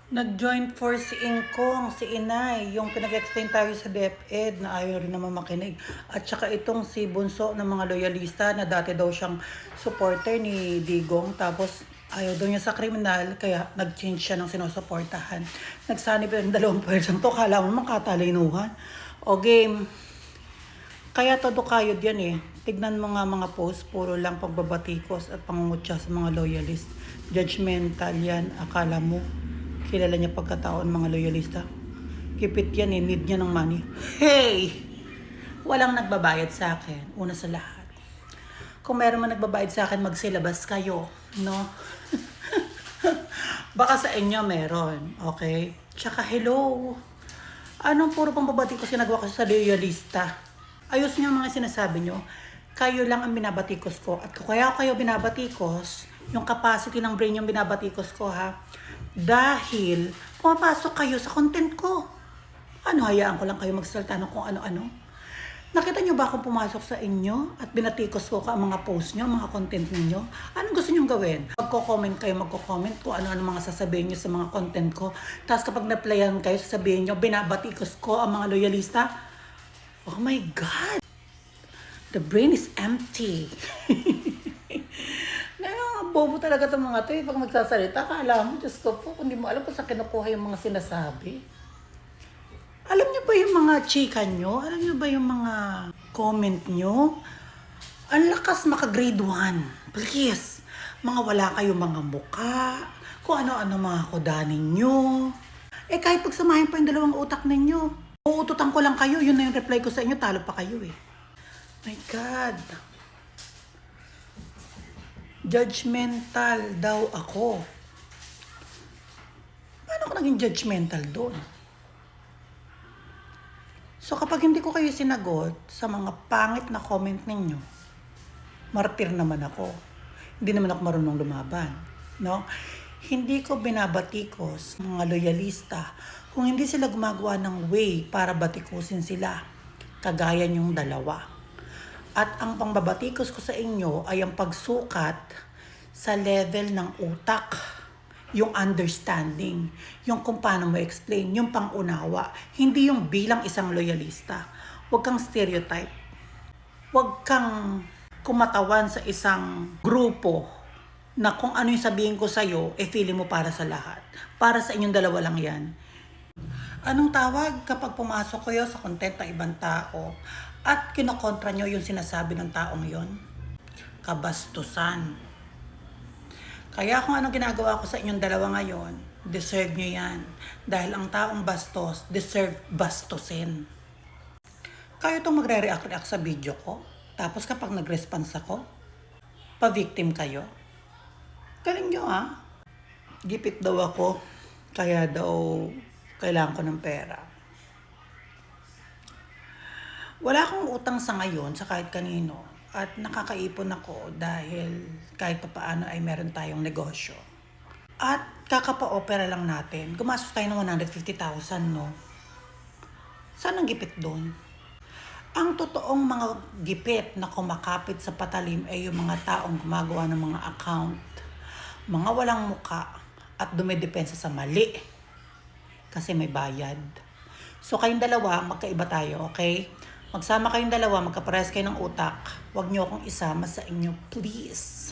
Nag-join force si Ingkong, si Inay, yung pinag-explain tayo sa DepEd na ayaw rin naman makinig. At saka itong si Bunso ng mga loyalista na dati daw siyang supporter ni Digong. Tapos ayaw daw niya sa kriminal, kaya nag-change siya ng sinusuportahan. Nagsanib yung dalawang pwersang to, kala mo makatalinuhan. O game, kaya todo kayod yan eh. Tignan mo nga mga post, puro lang pagbabatikos at pangungutya sa mga loyalist. Judgmental yan, akala mo. Kilala niya pagkataon mga loyalista. Kipit yan eh, need niya ng money. Hey! Walang nagbabayad sa akin, una sa lahat. Kung meron man nagbabayad sa akin, magsilabas kayo, no? Baka sa inyo meron, okay? Tsaka hello. Anong puro pang babati ko sinagawa ko sa loyalista? Ayos niyo mga sinasabi niyo. Kayo lang ang binabatikos ko. At kung kaya kayo binabatikos, yung capacity ng brain yung binabatikos ko ha. Dahil pumapasok kayo sa content ko. Ano, hayaan ko lang kayo magsalita ng kung ano-ano. Nakita niyo ba akong pumasok sa inyo at binatikos ko ka ang mga post niyo, mga content niyo? Anong gusto niyo gawin? Magko-comment kayo, magko-comment kung ano-ano mga sasabihin niyo sa mga content ko. Tapos kapag na-playan kayo, sasabihin niyo, binabatikos ko ang mga loyalista. Oh my God! The brain is empty. Bobo talaga itong mga to eh. Pag magsasalita, kala mo, Diyos ko po, kung di mo alam kung saan kinukuha yung mga sinasabi. Alam niyo ba yung mga chika nyo? Alam niyo ba yung mga comment nyo? Ang lakas maka-grade 1. Please. Mga wala kayong mga muka. Kung ano-ano mga kodanin nyo. Eh kahit pagsamahin pa yung dalawang utak ninyo. Uututan ko lang kayo. Yun na yung reply ko sa inyo. Talo pa kayo eh. My God. Judgmental daw ako. Paano ko naging judgmental doon? So kapag hindi ko kayo sinagot sa mga pangit na comment ninyo, martir naman ako. Hindi naman ako marunong lumaban. No? Hindi ko binabatikos mga loyalista kung hindi sila gumagawa ng way para batikusin sila. Kagaya niyong dalawa. At ang pangbabatikos ko sa inyo ay ang pagsukat sa level ng utak, yung understanding, yung kung paano mo explain, yung pangunawa, hindi yung bilang isang loyalista. Huwag kang stereotype. Huwag kang kumatawan sa isang grupo na kung ano yung sabihin ko sa'yo, feeling mo para sa lahat. Para sa inyong dalawa lang yan. Anong tawag kapag pumasok kayo sa content ng ibang tao at kinokontra nyo yung sinasabi ng taong yon? Kabastusan. Kaya kung anong ginagawa ko sa inyong dalawa ngayon, deserve nyo yan. Dahil ang taong bastos, deserve bastusin. Kayo itong magre-react sa video ko, tapos kapag nag-response ako, pa-victim kayo. Galing nyo ah. Gipit daw ako, kaya daw kailangan ko ng pera. Wala akong utang sa ngayon sa kahit kanino at nakakaipon ako dahil kahit papaano ay meron tayong negosyo. At kakapa-opera lang natin. Gumastos tayo ng 150,000, no? Saan ang gipit doon? Ang totoong mga gipit na kumakapit sa patalim ay yung mga taong gumagawa ng mga account. Mga walang muka at dumidepensa sa mali. Kasi may bayad. So kayong dalawa, magkaiba tayo, okay? Magsama kayong dalawa, magkaparehas kayo ng utak. Huwag niyo akong isama sa inyo, please.